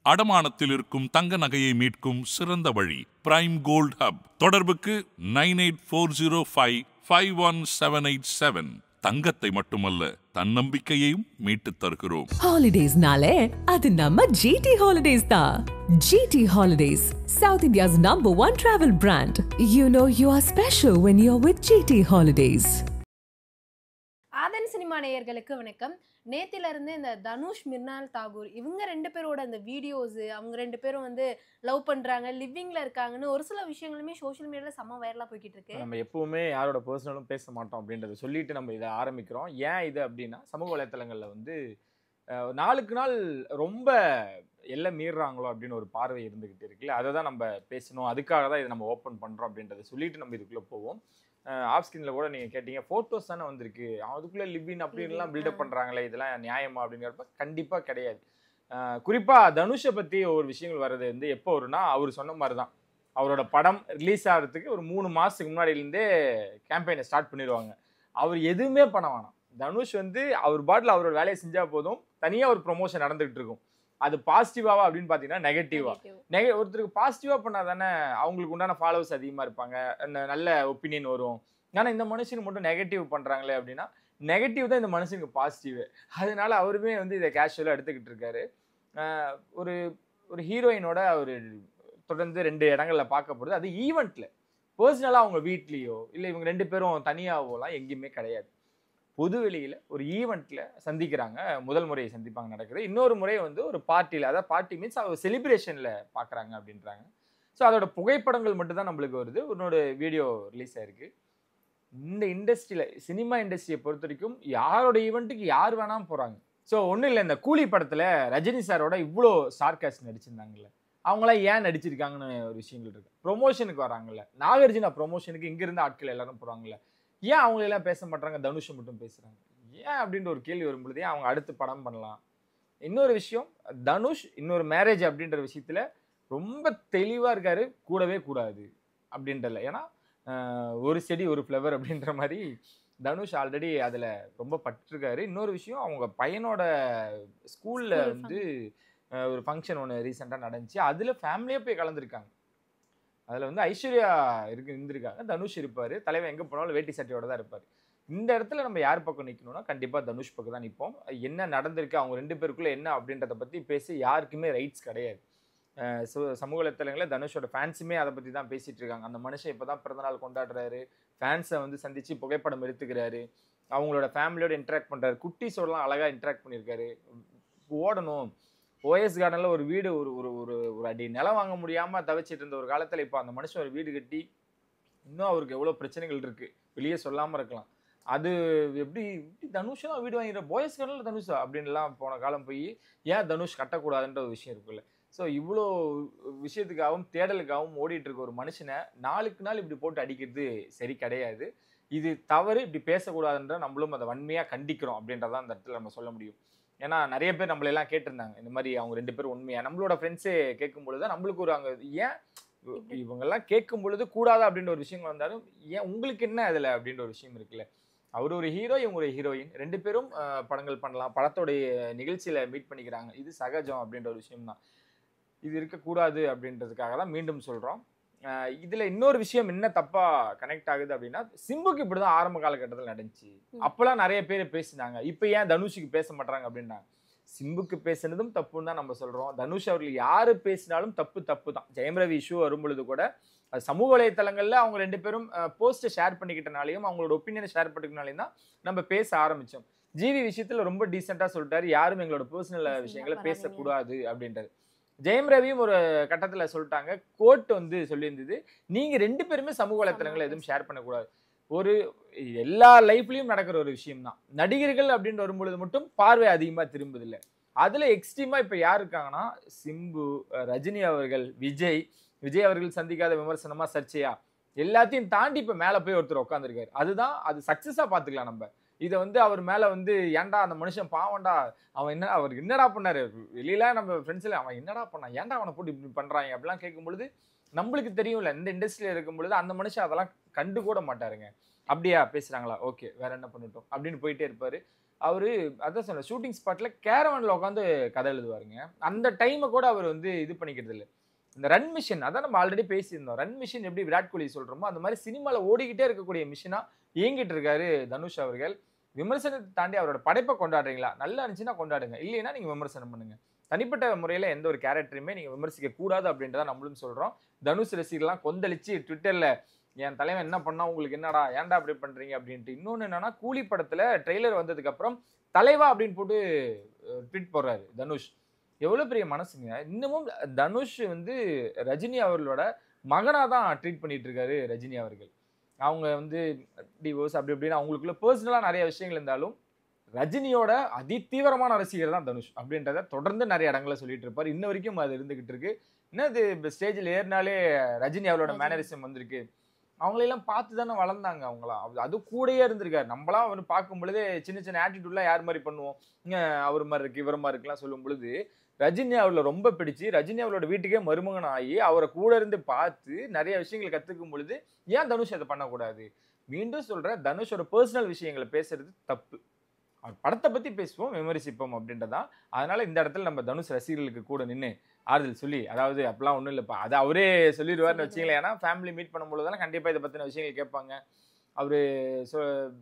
அடமானத்தில் இருக்கும் தங்க நகையை மீட்கும் சிறந்த வழி பிரைம் கோல்ட் ஹப். தொடர்புக்கு 9840551787. தங்கத்தை மட்டுமல்ல, தன்னம்பிக்கையையும் மீட்டுத் தருகிறோம். ஹாலிடேஸ்னாலே அது நம்ம ஜிடி ஹாலிடேஸ் தான். GT Holidays, South India's #1 travel brand. You know you are special when you're with GT Holidays. Aadhan Cinema நேயர்களுக்கு வணக்கம். நேத்திலிருந்து இந்த தனுஷ், மிர்னால் தாகூர் இவங்க ரெண்டு பேரோட அந்த வீடியோஸ், அவங்க ரெண்டு பேரும் வந்து லவ் பண்றாங்க, லிவிங்ல இருக்காங்கன்னு ஒரு சில விஷயங்களுமே சோஷியல் மீடியால செம்ம வைரலா போய்கிட்டு இருக்கு. நம்ம எப்பவுமே யாரோட பர்சனலும் பேச மாட்டோம் அப்படின்றத சொல்லிட்டு நம்ம இதை ஆரம்பிக்கிறோம். ஏன் இது அப்படின்னா, சமூக வலைத்தளங்கள்ல வந்து நாளுக்கு நாள் ரொம்ப எல்லாம் மீறுறாங்களோ அப்படின்னு ஒரு பார்வை இருந்துகிட்டு இருக்குல்ல, அதை தான் நம்ம பேசணும். அதுக்காக தான் இதை நம்ம ஓப்பன் பண்றோம் அப்படின்றத சொல்லிட்டு நம்ம இதுக்குள்ள போவோம். ஆஃப் ஸ்கிரீன்ல கூட நீங்க கேட்டீங்க, போட்டோஸ் தானே வந்திருக்கு, அதுக்குள்ள லிவின் அப்படின்லாம் பில்டப் பண்றாங்களே, இதெல்லாம் நியாயமா அப்படிங்கிறப்ப கண்டிப்பா கிடையாது. குறிப்பா தனுஷை பத்தி ஒரு விஷயங்கள் வர்றது வந்து எப்போ வரும்னா, அவர் சொன்ன மாதிரி தான், அவரோட படம் ரிலீஸ் ஆகிறதுக்கு ஒரு 3 மாசத்துக்கு முன்னாடியிலேருந்தே கேம்பெயினை ஸ்டார்ட் பண்ணிடுவாங்க. அவர் எதுவுமே பண்ண வேணாம். தனுஷ் வந்து அவர் பாட்டில் அவரோட வேலையை செஞ்சா போதும், தனியா ஒரு ப்ரொமோஷன் நடந்துகிட்டு இருக்கும். அது பாசிட்டிவாவா அப்படின்னு பார்த்தீங்கன்னா நெகட்டிவா. ஒருத்தருக்கு பாசிட்டிவா பண்ணா தானே அவங்களுக்கு உண்டான ஃபாலோவர்ஸ் அதிகமாக இருப்பாங்க, நல்ல ஒப்பீனியன் வரும். ஆனால் இந்த மனுஷனுக்கு மட்டும் நெகட்டிவ் பண்ணுறாங்களே அப்படின்னா, நெகட்டிவ் தான் இந்த மனுஷனுக்கு பாசிட்டிவ். அதனால அவருமே வந்து இதை கேஷுவலாக எடுத்துக்கிட்டு இருக்காரு. ஒரு ஒரு ஹீரோயினோட அவர் தொடர்ந்து 2 இடங்கள்ல பார்க்கப்படுது. அது ஈவெண்ட்ல, பர்சனலாக அவங்க வீட்லேயோ இல்லை இவங்க 2 பேரும் தனியாகவோலாம் எங்கேயுமே கிடையாது. பொது வெளியில் ஒரு ஈவெண்ட்டில் சந்திக்கிறாங்க. முதல் முறையை சந்திப்பாங்க நடக்குது. இன்னொரு முறை வந்து ஒரு பார்ட்டியில், அதாவது பார்ட்டி மீன்ஸ் அவர் செலிப்ரேஷனில் பார்க்குறாங்க அப்படின்றாங்க. ஸோ அதோட புகைப்படங்கள் மட்டும்தான் நம்மளுக்கு வருது. இன்னொரு வீடியோ ரிலீஸ் ஆயிருக்கு. இந்த இண்டஸ்ட்ரியில், சினிமா இண்டஸ்ட்ரியை பொறுத்த வரைக்கும் யாரோட ஈவெண்ட்டுக்கு யார் வேணாலும் போகிறாங்க. ஸோ ஒன்றும் இல்லை, இந்த கூலி படத்தில் ரஜினி சாரோட இவ்வளோ ஸ்டார்காஸ்ட் நடிச்சிருந்தாங்கல்ல, அவங்களாம் ஏன் நடிச்சிருக்காங்கன்னு ஒரு விஷயங்கள் இருக்குது. ப்ரொமோஷனுக்கு வராங்கல்ல, நாகார்ஜுனா ப்ரொமோஷனுக்கு இங்கேருந்து ஆட்கள் எல்லாரும் போகிறாங்கல்ல, ஏன் அவங்களெல்லாம் பேச மாட்டாங்க, தனுஷை மட்டும் பேசுகிறாங்க ஏன் அப்படின்ற ஒரு கேள்வி வரும்பொழுது அவங்க அடுத்து படம் பண்ணலாம். இன்னொரு விஷயம், தனுஷ் இன்னொரு மேரேஜ் அப்படின்ற விஷயத்தில் ரொம்ப தெளிவாக இருக்காரு, கூடவே கூடாது அப்படின்றல. ஏன்னா ஒரு செடி ஒரு ஃப்ளவர் அப்படின்ற மாதிரி தனுஷ் ஆல்ரெடி அதில் ரொம்ப பட்டிருக்காரு. இன்னொரு விஷயம், அவங்க பையனோட ஸ்கூலில் வந்து ஒரு ஃபங்க்ஷன் ஒன்று ரீசெண்டாக நடந்துச்சு. அதில் ஃபேமிலியாக போய் கலந்துருக்காங்க. அதில் வந்து ஐஸ்வர்யா இருந்திருக்காங்க, தனுஷ் இருப்பார். தலைவன் எங்கே போனாலும் வேட்டி சட்டையோட தான் இருப்பார். இந்த இடத்துல நம்ம யார் பக்கம் நிற்கணும்னா கண்டிப்பாக தனுஷ் பக்கம் தான் நிற்போம். என்ன நடந்திருக்கு, அவங்க 2 பேருக்குள்ளே என்ன அப்படின்றத பற்றி பேச யாருக்குமே ரைட்ஸ் கிடையாது. சமூக வலைத்தளங்களில் தனுஷோட ஃபேன்ஸுமே அதை பற்றி தான் பேசிகிட்டு இருக்காங்க. அந்த மனுஷன் இப்போ தான் பிறந்தநாள் கொண்டாடுறாரு, ஃபேன்ஸை வந்து சந்தித்து புகைப்படம் எடுத்துக்கிறாரு, அவங்களோட ஃபேமிலியோட இன்ட்ராக்ட் பண்ணுறாரு, குட்டீஸோடலாம் அழகாக இன்ட்ராக்ட் பண்ணியிருக்காரு. ஓடணும், ஓஎஸ் கார்டனில் ஒரு வீடு, ஒரு ஒரு ஒரு அடி நிலம் வாங்க முடியாமல் தவிச்சிட்டு இருந்த ஒரு காலத்தில் இப்போ அந்த மனுஷன் ஒரு வீடு கட்டி, இன்னும் அவருக்கு எவ்வளோ பிரச்சனைகள் இருக்குது, வெளியே சொல்லாமல் இருக்கலாம். அது எப்படி தனுஷெல்லாம் வீடு வாங்கிற, ஓஎஸ் கார்டனில் தனுஷா அப்படின்லாம் போன காலம் போய் ஏன் தனுஷ் கட்டக்கூடாதுன்ற ஒரு விஷயம் இருக்குல்ல. ஸோ இவ்வளோ விஷயத்துக்காகவும் தேடலுக்காகவும் ஓடிட்டு இருக்க ஒரு மனுஷனை நாளுக்கு நாள் இப்படி போட்டு அடிக்கிறது சரி கிடையாது. இது தவறு, இப்படி பேசக்கூடாதுன்ற நம்மளும் அதை வன்மையாக கண்டிக்கிறோம் அப்படின்றதான் அந்த இடத்துல நம்ம சொல்ல முடியும். ஏன்னா நிறைய பேர் நம்மளெல்லாம் கேட்டிருந்தாங்க, இந்த மாதிரி அவங்க 2 பேரும் உண்மையா, நம்மளோட ஃப்ரெண்ட்ஸே கேட்கும் பொழுது தான் நம்மளுக்கு ஒரு அங்கே ஏன் இவங்கெல்லாம் கேட்கும் பொழுது கூடாது அப்படின்ற ஒரு விஷயங்கள் வந்தாலும் ஏன் உங்களுக்கு என்ன அதில் அப்படின்ற ஒரு விஷயம் இருக்குல்ல. அவர் ஒரு ஹீரோ, இவங்க ஒரு ஹீரோயின், 2 பேரும் படங்கள் பண்ணலாம், படத்தோடைய நிகழ்ச்சியில் மீட் பண்ணிக்கிறாங்க, இது சகஜம் அப்படின்ற ஒரு விஷயம் தான். இது இருக்கக்கூடாது அப்படின்றதுக்காக தான் மீண்டும் சொல்கிறோம். இதுல இன்னொரு விஷயம் என்ன தப்பா கனெக்ட் ஆகுது அப்படின்னா, சிம்புக்கு இப்படிதான் ஆரம்ப காலகட்டத்தில் நடந்துச்சு. அப்பெல்லாம் நிறைய பேர் பேசினாங்க, இப்போ ஏன் தனுஷுக்கு பேச மாட்டாங்க அப்படின்னா, சிம்புக்கு பேசுனதும் தப்புன்னு தான் நம்ம சொல்றோம். தனுஷ் அவர்கள் யாரு பேசினாலும் தப்பு தான். ஜெயம் ரவி இஷ்யூ வரும்பொழுது கூட அது சமூக வலைத்தளங்கள்ல அவங்க 2 பேரும் போஸ்ட்டை ஷேர் பண்ணிக்கிட்டனாலையும் அவங்களோட ஒப்பீனியனை ஷேர் பண்ணிக்கிட்டனாலையும் தான் நம்ம பேச ஆரம்பிச்சோம். ஜிவி விஷயத்துல ரொம்ப டீசெண்டா சொல்லிட்டாரு, யாரும் எங்களோட பர்சனல் விஷயங்களை பேசக்கூடாது அப்படின்றது. ஜெயம் ரவியும் ஒரு கட்டத்துல சொல்லிட்டாங்க, கோர்ட் வந்து சொல்லியிருந்தது, நீங்க 2 பேருமே சமூக வலைத்தளங்களை எதுவும் ஷேர் பண்ணக்கூடாது. ஒரு எல்லா லைஃப்லயும் நடக்கிற ஒரு விஷயம் தான். நடிகர்கள் அப்படின்னு வரும்பொழுது மட்டும் பார்வை அதிகமா திரும்புதில்லை. அதுல எக்ஸ்ட்ரீமா இப்ப யார் இருக்காங்கன்னா, சிம்பு, ரஜினி அவர்கள், விஜய் அவர்கள் சந்திக்காத விமர்சனமா சர்ச்சையா எல்லாத்தையும் தாண்டி இப்ப மேல போய் ஒருத்தர் உட்காந்துருக்காரு. அதுதான், அது சக்சஸா பாத்துக்கலாம் நம்ம. இதை வந்து அவர் மேலே வந்து ஏன்டா அந்த மனுஷன் பாவண்டா, அவன் என்ன, அவருக்கு என்னடா பண்ணாரு, வெளியில நம்ம ஃப்ரெண்ட்ஸில் அவன் என்னடா பண்ணான், ஏன்டா அவனை போட்டு இப்படி பண்ணுறாங்க அப்படிலாம் கேட்கும் பொழுது நம்மளுக்கு தெரியும்ல, இந்த இண்டஸ்ட்ரியில் இருக்கும் பொழுது அந்த மனுஷன் அதெல்லாம் கண்டு கூட மாட்டாருங்க. அப்படியா பேசுகிறாங்களா, ஓகே வேற என்ன பண்ணிட்டோம் அப்படின்னு போயிட்டே இருப்பார். அவரு அதான் சொன்ன ஷூட்டிங் ஸ்பாட்ல கேரவன்ல உட்காந்து கதை எழுதுவாருங்க. அந்த டைமை கூட அவர் வந்து இது பண்ணிக்கிறது இல்லை. இந்த ரன் மிஷின் அதான் நம்ம ஆல்ரெடி பேசியிருந்தோம். ரன் மிஷின் எப்படி விராட் கோலி சொல்றோமோ அந்த மாதிரி சினிமாவில் ஓடிக்கிட்டே இருக்கக்கூடிய மிஷினா இயங்கிட்டு இருக்காரு தனுஷ் அவர்கள். விமர்சனத்தை தாண்டி அவரோட படைப்பை கொண்டாடுறீங்களா? நல்லா இருந்துச்சுன்னா கொண்டாடுங்க, இல்லைன்னா நீங்க விமர்சனம் பண்ணுங்க. தனிப்பட்ட முறையில் எந்த ஒரு கேரக்டரையுமே நீங்க விமர்சிக்க கூடாது அப்படின்றத நம்மளும் சொல்றோம். தனுஷ் ரசிகர்லாம் கொந்தளிச்சு ட்விட்டர்ல என் தலைவன் என்ன பண்ணா உங்களுக்கு என்னடா, ஏன்டா அப்படி பண்றீங்க அப்படின்ட்டு. இன்னொன்னு என்னன்னா, கூலி படத்துல ட்ரெய்லர் வந்ததுக்கு அப்புறம் தலைவா அப்படின்னு போட்டு ட்வீட் போடுறாரு தனுஷ். எவ்வளவு பெரிய மனசுங்க. இன்னமும் தனுஷ் வந்து ரஜினி அவர்களோட மகனா தான் ட்ரீட் பண்ணிட்டு இருக்காரு ரஜினி அவர்கள். அவங்க வந்து டிவோர்ஸ் அப்படி இப்படின்னு அவங்களுக்குள்ள பர்சனலா நிறைய விஷயங்கள் இருந்தாலும் ரஜினியோட அதிதீவிரமான ரசிகர் தான் தனுஷ் அப்படின்றத தொடர்ந்து நிறைய இடங்களை சொல்லிட்டு இருப்பாரு. இன்ன வரைக்கும் அது இருந்துகிட்டு இருக்கு. என்னது ஸ்டேஜில் ஏறினாலே ரஜினி அவரோட மேனரிசம் வந்திருக்கு. அவங்களெல்லாம் பார்த்து தானே வளர்ந்தாங்க அவங்களாம். அது கூடயே இருந்திருக்காரு. நம்மளாம் அவர் பார்க்கும் பொழுது சின்ன சின்ன ஆட்டிடியூட்லாம் யார் மாதிரி பண்ணுவோம், அவர் மாதிரி இருக்கு இவர் மாதிரி இருக்குலாம் சொல்லும் பொழுது ரஜினி அவர்களை ரொம்ப பிடிச்சி ரஜினி அவரோட வீட்டுக்கே மருமகன் ஆகி அவரை கூட இருந்து பார்த்து நிறைய விஷயங்களை கற்றுக்கும் பொழுது ஏன் தனுஷ் அதை பண்ணக்கூடாது? மீண்டும் சொல்கிறேன், தனுஷோட பர்சனல் விஷயங்களை பேசுறது தப்பு. அவர் படத்தை பற்றி பேசுவோம், விமர்சிப்போம் அப்படின்றதான். அதனால இந்த இடத்துல நம்ம தனுஷ் ரசிகர்களுக்கு கூட நின்று ஆறுதல் சொல்லி, அதாவது அப்பெல்லாம் ஒன்றும் இல்லைப்பா, அதை அவரே சொல்லிடுவார்னு வச்சுங்களேன். ஏன்னா ஃபேமிலி மீட் பண்ணும்போது கண்டிப்பாக இதை பற்றின விஷயங்கள் கேட்பாங்க. அவர்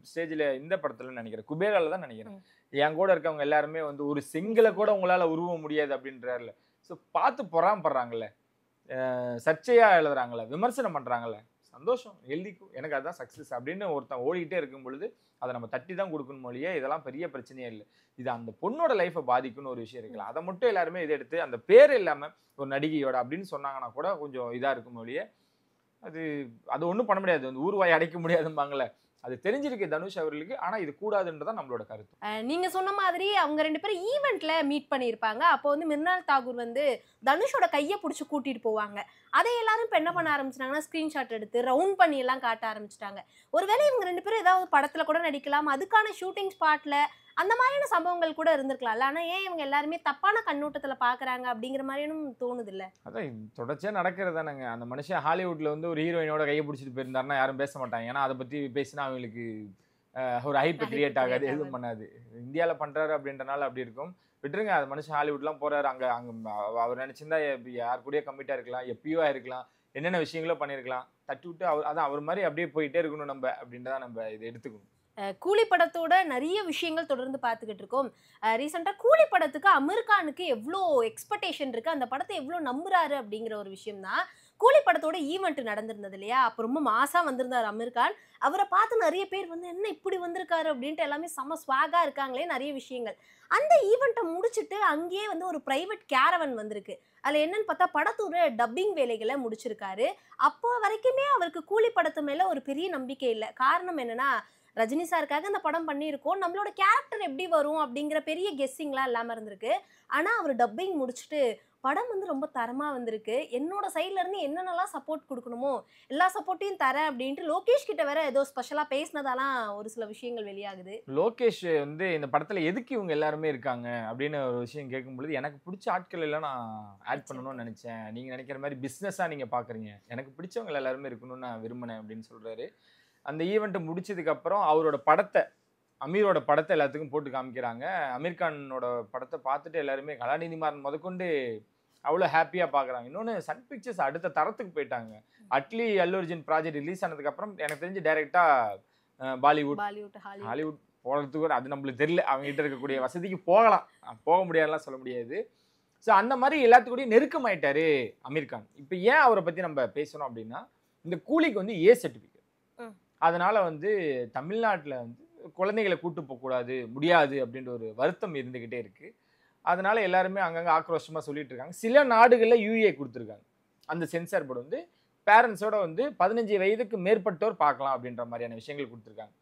ஸ்டேஜில் இந்த படத்தில் நினைக்கிறேன், குபேரால தான் நினைக்கிறேன், என் கூட இருக்கவங்க எல்லாருமே வந்து ஒரு செங்கலை கூட உங்களால் உருவ முடியாது அப்படின்றாருல. ஸோ பார்த்து பொறாமப்படுறாங்கல்ல, சர்ச்சையாக எழுதுறாங்கல்ல, விமர்சனம் பண்ணுறாங்கல்ல, சந்தோஷம், எழுதிக்கும், எனக்கு அதுதான் சக்ஸஸ் அப்படின்னு ஒருத்தன் ஓடிக்கிட்டே இருக்கும் பொழுது அதை நம்ம தட்டி தான் கொடுக்கணும் மொழியே. இதெல்லாம் பெரிய பிரச்சனையே இல்லை. இது அந்த பொண்ணோட லைஃப்பை பாதிக்கும்னு ஒரு விஷயம் இருக்குல்ல, அதை மட்டும் எல்லாருமே இதை எடுத்து அந்த பேர் இல்லாமல் ஒரு நடிகையோட அப்படின்னு சொன்னாங்கன்னா கூட கொஞ்சம் இதாக இருக்கும் மொழியே. அது ஒன்றும் பண்ண முடியாது, அந்த ஊர்வாய் அடைக்க முடியாதும்பாங்களே, அது தெரிஞ்சிருக்கு தனுஷ் அவர்களுக்கு. ஆனா இது கூடாதுன்றதான் நம்மளோட கருத்து. நீங்க சொன்ன மாதிரி அவங்க ரெண்டு பேரும் ஈவெண்ட்ல மீட் பண்ணியிருப்பாங்க. அப்போ வந்து மிர்னால் தாகூர் வந்து தனுஷோட கையை பிடிச்சி கூட்டிட்டு போவாங்க. அதை எல்லாரும் இப்போ என்ன பண்ண ஆரம்பிச்சிட்டாங்கன்னா ஸ்கிரீன்ஷாட் எடுத்து ரவுண்ட் பண்ணி எல்லாம் காட்ட ஆரம்பிச்சிட்டாங்க. ஒருவேளை இவங்க ரெண்டு பேரும் ஏதாவது படத்துல கூட நடிக்கலாம், அதுக்கான ஷூட்டிங் ஸ்பாட்ல அந்த மாதிரியான சம்பவங்கள் கூட இருந்திருக்கலாம்ல. ஆனா ஏன் இவங்க எல்லாருமே தப்பான கண்ணோட்டத்துல பாக்குறாங்க அப்படிங்கிற மாதிரியும் தோணுது இல்ல? அதான் தொடர்ச்சியா நடக்கிறது தானேங்க. அந்த மனுஷன் ஹாலிவுட்ல வந்து ஒரு ஹீரோயினோட கையை பிடிச்சிட்டு போயிருந்தாருன்னா யாரும் பேச மாட்டாங்க. ஏன்னா அதை பத்தி பேசினா அவங்களுக்கு ஒரு ஹைப் கிரியேட் ஆகாது, எதுவும் பண்ணாது. இந்தியாவில் பண்றாரு அப்படின்றனால அப்படி இருக்கும். விட்டுருங்க, அது மனுஷன் ஹாலிவுட்லாம் போறாரு. அங்க அவர் நினைச்சிருந்தா யார் கூடயே கம்மிட்டா இருக்கலாம், எப்பயோ ஆயிருக்கலாம், என்னென்ன விஷயங்களோ பண்ணியிருக்கலாம். தட்டி விட்டு அவர் மாதிரி அப்படியே போயிட்டே இருக்கணும் நம்ம அப்படின்றதான் நம்ம இதை எடுத்துக்கணும். கூலி படத்தோட நிறைய விஷயங்கள் தொடர்ந்து பார்த்துக்கிட்டு இருக்கோம். ரீசெண்டாக கூலி படத்துக்கு அமீர் கானுக்கு எவ்வளோ எக்ஸ்பெக்டேஷன் இருக்குது, அந்த படத்தை எவ்வளோ நம்புறாரு அப்படிங்கிற ஒரு விஷயம் தான். கூலி படத்தோட ஈவெண்ட் நடந்திருந்தது இல்லையா, அப்போ ரொம்ப மாசாக வந்திருந்தார் அமீர் கான். அவரை பார்த்து நிறைய பேர் வந்து என்ன இப்படி வந்திருக்காரு அப்படின்ட்டு எல்லாமே செம ஸ்வாகாக இருக்காங்களே நிறைய விஷயங்கள். அந்த ஈவெண்ட்டை முடிச்சுட்டு அங்கேயே வந்து ஒரு பிரைவேட் கேரவன் வந்திருக்கு. அதில் என்னன்னு பார்த்தா படத்தோட டப்பிங் வேலைகளை முடிச்சிருக்காரு. அப்போ வரைக்குமே அவருக்கு கூலி படத்து மேலே ஒரு பெரிய நம்பிக்கை இல்லை. காரணம் என்னன்னா, ரஜினி சாருக்காக அந்த படம் பண்ணியிருக்கோம், நம்மளோட கேரக்டர் எப்படி வரும் அப்படிங்கிற பெரிய கெஸ்ஸிங்லாம் இல்லாமல் இருந்திருக்கு. ஆனால் அவர் டப்பிங் முடிச்சுட்டு படம் வந்து ரொம்ப தரமாக வந்திருக்கு, என்னோட சைட்ல இருந்து என்னென்னலாம் சப்போர்ட் கொடுக்கணுமோ எல்லா சப்போர்ட்டையும் தரேன் அப்படின்ட்டு லோகேஷ் கிட்ட வேற ஏதோ ஸ்பெஷலாக பேசினதாலாம் ஒரு சில விஷயங்கள் வெளியாகுது. லோகேஷ் வந்து இந்த படத்துல எதுக்கு இவங்க எல்லாருமே இருக்காங்க அப்படின்னு ஒரு விஷயம் கேட்கும்பொழுது, எனக்கு பிடிச்ச ஆட்கள் எல்லாம் நான் ஆட் பண்ணணும்னு நினைச்சேன், நீங்க நினைக்கிற மாதிரி பிஸ்னஸா நீங்க பாக்குறீங்க, எனக்கு பிடிச்சவங்க எல்லாருமே இருக்கணும்னு நான் விரும்பினேன் அப்படின்னு சொல்றாரு. அந்த ஈவெண்ட்டை முடிச்சதுக்கு அப்புறம் அவரோட படத்தை, அமீரோட படத்தை எல்லாத்துக்கும் போட்டு காமிக்கிறாங்க. அமீர் கானோட படத்தை பார்த்துட்டு எல்லாருமே கலாநிதிமாறன் முதற்கொண்டு அவ்வளோ ஹாப்பியாக பார்க்குறாங்க. இன்னொன்று சன் பிக்சர்ஸ் அடுத்த தரத்துக்கு போயிட்டாங்க. அட்லி அல்லு அர்ஜுன் ப்ராஜெக்ட் ரிலீஸ் ஆனதுக்கப்புறம் எனக்கு தெரிஞ்சு டைரெக்டாக ஹாலிவுட் போகிறதுக்கு கூட அது நம்மளுக்கு தெரியல, அவங்ககிட்ட இருக்கக்கூடிய வசதிக்கு போகலாம், போக முடியாதுலாம் சொல்ல முடியாது. ஸோ அந்த மாதிரி எல்லாத்துக்கூடயும் நெருக்கமாயிட்டாரு அமீர் கான். இப்போ ஏன் அவரை பற்றி நம்ம பேசணும் அப்படின்னா, இந்த கூலிக்கு வந்து ஏ சர்டிஃபிகேட், அதனால வந்து தமிழ்நாட்டில் வந்து குழந்தைகளை கூட்டு போகக்கூடாது, முடியாது அப்படின்ற ஒரு வருத்தம் இருந்துக்கிட்டே இருக்கு. அதனால எல்லாருமே அங்கங்கே ஆக்ரோஷமாக சொல்லிட்டு இருக்காங்க. சில நாடுகளில் யூஏ கொடுத்துருக்காங்க, அந்த சென்சார் போர்டு வந்து பேரண்ட்ஸோட வந்து 15 வயதுக்கு மேற்பட்டோர் பார்க்கலாம் அப்படின்ற மாதிரியான விஷயங்கள் கொடுத்துருக்காங்க.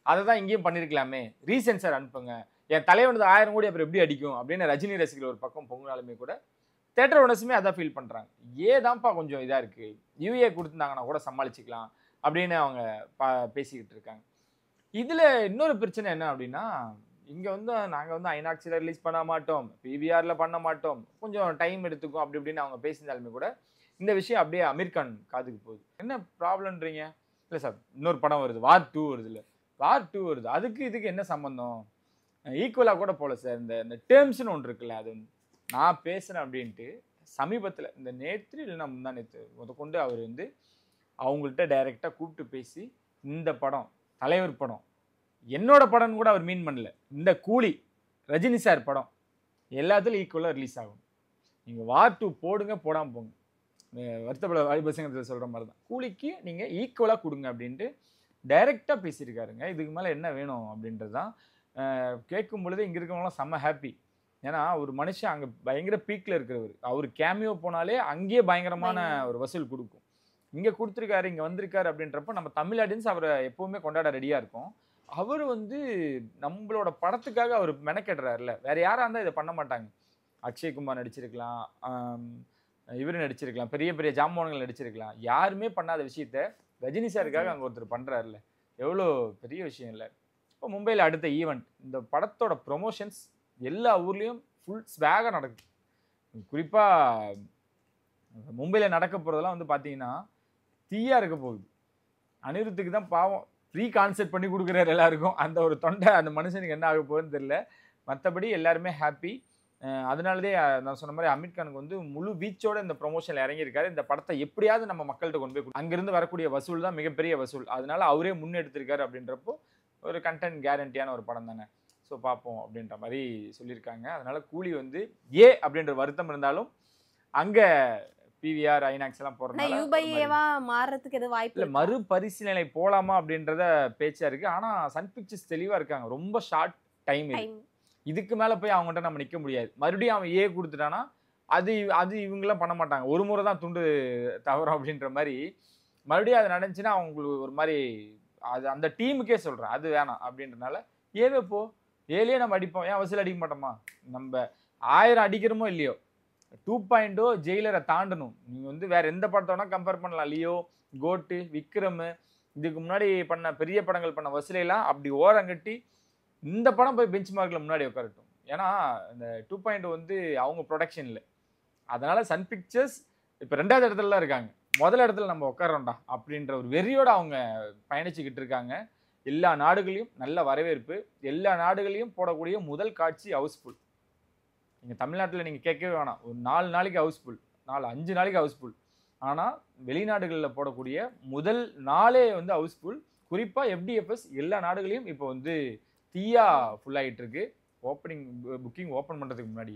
அதை தான் இங்கேயும் பண்ணியிருக்கலாமே, ரீசென்சார் அனுப்புங்க, என் தலைவனது 1000 கோடி அப்புறம் எப்படி அடிக்கும் அப்படின்னு ரஜினி ரசிகர்கள் ஒரு பக்கம் பொங்கினாலுமே கூட தேட்டர் ஓனர்ஸுமே அதான் ஃபீல் பண்ணுறாங்க. ஏதான்ப்பா கொஞ்சம் இதாக இருக்குது, யூஏ கொடுத்துருந்தாங்கன்னா கூட சமாளிச்சிக்கலாம் அப்படின்னு அவங்க பேசிக்கிட்டு இருக்காங்க. இதில் இன்னொரு பிரச்சனை என்ன அப்படின்னா, இங்கே வந்து நாங்கள் வந்து ஐநாக்ஸில் ரிலீஸ் பண்ண மாட்டோம், பிவிஆரில் பண்ண மாட்டோம், கொஞ்சம் டைம் எடுத்துக்கும் அப்படி இப்படின்னு அவங்க பேசியிருந்தாலுமே கூட இந்த விஷயம் அப்படியே அமீர் கான் காதுக்கு போகுது. என்ன ப்ராப்ளம்ன்றீங்க? இல்லை சார், இன்னொரு படம் வருது, வார் 2 வருது, இல்லை வார் 2 வருது, அதுக்கு இதுக்கு என்ன சம்பந்தம்? ஈக்குவலாக கூட போகல சார். இந்த டேர்ம்ஸ்னு ஒன்று இருக்குல்ல, அது நான் பேசுகிறேன் அப்படின்ட்டு சமீபத்தில் இந்த நேற்று இல்லைன்னா முந்தா நேற்று முதற்கொண்டு அவர் வந்து அவங்கள்ட்ட டைரெக்டாக கூப்பிட்டு பேசி இந்த படம் தலைவர் படம் என்னோட படம்னு கூட அவர் மீன் பண்ணல. இந்த கூலி ரஜினி சார் படம் எல்லாத்துலையும் ஈக்குவலாக ரிலீஸ் ஆகும். நீங்கள் வார் 2 போடுங்க, போடாமல் போங்க. வருத்தப்பட வாய்ப்பசங்கத்தில் சொல்கிற மாதிரி தான் கூலிக்கு நீங்கள் ஈக்குவலாக கொடுங்க அப்படின்ட்டு டைரெக்டாக பேசியிருக்காருங்க. இதுக்கு மேலே என்ன வேணும் அப்படின்றது தான் கேட்கும் பொழுது இங்கே இருக்கவங்களாம் செம்ம ஹாப்பி. ஏன்னா ஒரு மனுஷன் அங்கே பயங்கர பீக்கில் இருக்கிறவர், அவர் கேமியோ போனாலே அங்கேயே பயங்கரமான ஒரு வசூல் கொடுக்கும். இங்கே கொடுத்துருக்காரு, இங்கே வந்திருக்காரு அப்படின்றப்ப நம்ம தமிழ் ஆடியன்ஸ் அவரை எப்போவுமே கொண்டாட ரெடியாக இருக்கும். அவர் வந்து நம்மளோட படத்துக்காக அவர் மெனக்கெடுறாருல, வேற யாராக இருந்தால் இதை பண்ண மாட்டாங்க. அக்ஷய்குமார் நடிச்சிருக்கலாம், இவர் நடிச்சிருக்கலாம், பெரிய பெரிய ஜாம்பவான்கள் நடிச்சிருக்கலாம். யாருமே பண்ணாத விஷயத்த ரஜினி சாருக்காக அங்கே ஒருத்தர் பண்ணுறாருல, எவ்வளோ பெரிய விஷயம் இல்லை. இப்போ மும்பையில் அடுத்த ஈவெண்ட், இந்த படத்தோட ப்ரொமோஷன்ஸ் எல்லா ஊர்லேயும் ஃபுல் ஸ்வாகாக நடக்குது. குறிப்பாக மும்பையில் நடக்க போகிறதெல்லாம் வந்து பார்த்தீங்கன்னா தீயாக இருக்க போகுது. அனிருத்துக்கு தான் பாவம் ஃப்ரீ கான்செப்ட் பண்ணி கொடுக்குறாரு எல்லாருக்கும். அந்த ஒரு தொண்டை அந்த மனுஷனுக்கு என்ன ஆக போகுதுன்னு தெரியல. மற்றபடி எல்லாருமே ஹாப்பி. அதனாலதே நான் சொன்ன மாதிரி அமீர் கானுக்கு வந்து முழு வீச்சோட இந்த ப்ரொமோஷனில் இறங்கியிருக்காரு. இந்த படத்தை எப்படியாவது நம்ம மக்கள்கிட்ட கொண்டு போய் அங்கேருந்து வரக்கூடிய வசூல் தான் மிகப்பெரிய வசூல். அதனால அவரே முன்னெடுத்திருக்காரு. அப்படின்றப்போ ஒரு கண்டென்ட் கேரண்டியான ஒரு படம் தானே, ஸோ பார்ப்போம் அப்படின்ற மாதிரி சொல்லியிருக்காங்க. அதனால கூலி வந்து அப்படின்ற வருத்தம் இருந்தாலும் அங்கே பிவிஆர் ஐநாக்ஸ் எல்லாம் போறதுனால யூபைஏவா மாறதுக்கு எது வாய்ப்பு இல்லை, மறுபரிசீலனை போகலாமா அப்படின்றத பேச்சா இருக்கு. ஆனால் சன் பிக்சர்ஸ் தெளிவாக இருக்காங்க, ரொம்ப ஷார்ட் டைம் இதுக்கு மேலே போய் அவங்ககிட்ட நம்ம நிற்க முடியாது. மறுபடியும் அவன் கொடுத்துட்டானா அது இவங்கெல்லாம் பண்ண மாட்டாங்க. ஒரு முறை தான் துண்டு தவறும் அப்படின்ற மாதிரி மறுபடியும் அது நடந்துச்சுன்னா அவங்களுக்கு ஒரு மாதிரி அது அந்த டீமுக்கே சொல்கிறேன் அது வேணாம் அப்படின்றனால போ ஏழையே நம்ம அடிப்போம். ஏன் வசூல் அடிக்க மாட்டோமா? நம்ம 1000 அடிக்கிறோமோ இல்லையோ 2.0 ஜெயிலரை தாண்டணும். நீங்கள் வந்து வேற எந்த படத்தோனா கம்பேர் பண்ணலாம். லியோ, கோட்டு, விக்ரம், இதுக்கு முன்னாடி பண்ண பெரிய படங்கள் பண்ண வசூலையெல்லாம் அப்படி ஓரங்கட்டி இந்த படம் போய் பெஞ்ச் மார்க்கில் முன்னாடி உட்காரட்டும். ஏன்னா இந்த 2.0 வந்து அவங்க ப்ரொடக்ஷனில், அதனால சன் பிக்சர்ஸ் இப்போ 2வது இடத்துல இருக்காங்க. முதல் இடத்துல நம்ம உட்காரோம்டா அப்படின்ற ஒரு வெறியோடு அவங்க பயணிச்சுக்கிட்டு இருக்காங்க. எல்லா நாடுகளையும் நல்ல வரவேற்பு, எல்லா நாடுகளையும் போடக்கூடிய முதல் காட்சி ஹவுஸ்ஃபுல். நீங்கள் தமிழ்நாட்டில் நீங்கள் கேட்கவே வேணாம், ஒரு 4 நாளைக்கு ஹவுஸ்ஃபுல், 5 நாளைக்கு ஹவுஸ்ஃபுல். ஆனால் வெளிநாடுகளில் போடக்கூடிய முதல் நாளே வந்து ஹவுஸ்ஃபுல். குறிப்பாக எஃப்டிஎஃப்எஸ் எல்லா நாடுகளையும் இப்போ வந்து தீயா ஃபுல் ஆகிட்டு இருக்கு. புக்கிங் ஓப்பன் பண்ணுறதுக்கு முன்னாடி